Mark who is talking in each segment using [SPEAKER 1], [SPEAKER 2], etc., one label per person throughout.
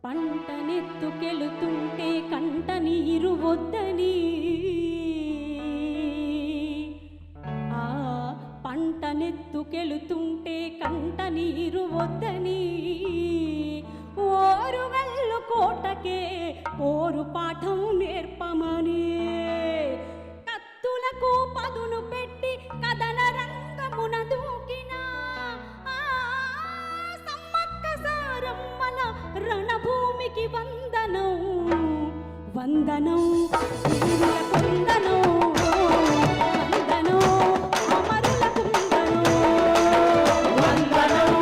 [SPEAKER 1] పంటనెత్తుకెళుతుంటే కంట నీరు వద్దని, ఆ పంటనెత్తుకెళుతుంటే కంట నీరు వద్దని, ఓరుగల్లు కోటకే పోరు పాఠం నేర్పమని, కత్తులకు పదును పెట్టి కథన రంగమున దూకిన సమ్మక్క సారమ్మల రణభూమికి వందనం వందనం వందనం వందనం అమరులకు వందనం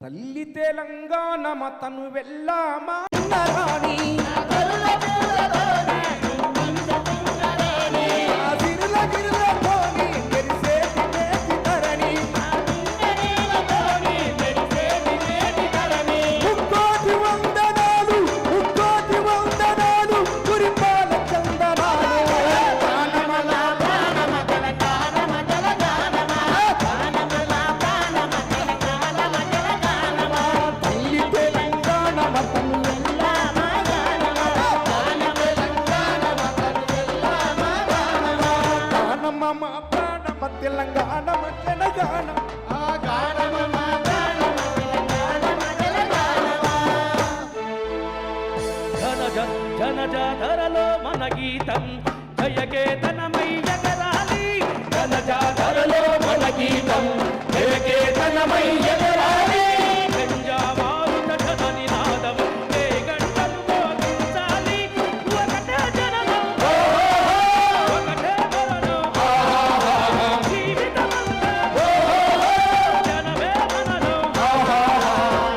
[SPEAKER 2] తల్లి తెలంగాణ మతను వెళ్ళామా తెలంగాణ
[SPEAKER 3] జనజాతరలో మన గీతం జయకేతనమై ఎగరాలి, జనజాతరలో మన గీతం జయకేతనమై ఎగరాలి, గంజామారుత జననినాదం ఏ గంటలు మోగించాలి, ఒకటే జననం ఒకటే మరణం జీవితమంతా జనమే మనలో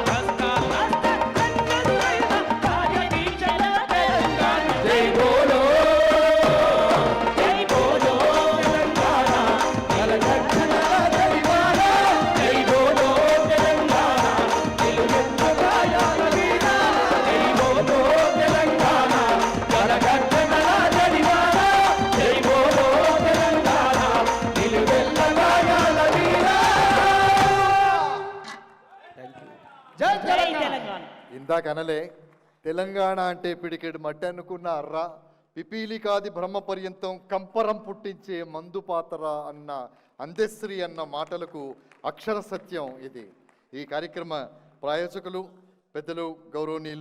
[SPEAKER 3] కష్టాలస్తే కన్నెదురైన కార్యదీక్షల తెలంగాణ జై బోలో తెలంగాణ జలగర్జన జైవాడ జై బోలో తెలంగాణ నిలువెత్తు గాయాల వీర జై బోలో తెలంగాణ జలగర్జన జైవాడ జై బోలో తెలంగాణ నిలువెత్తు గాయాల వీర.
[SPEAKER 2] జై తెలంగాణ.
[SPEAKER 4] ఇందాక అనలే తెలంగాణ అంటే పిడికెడు మట్టి అనుకున్న అర్రా, పిపీలికాది బ్రహ్మ పర్యంతం కంపరం పుట్టించే మందు పాతర అన్న అందశ్రీ అన్న మాటలకు అక్షర సత్యం ఇది. ఈ కార్యక్రమ ప్రాయోజకులు పెద్దలు గౌరవనీయులు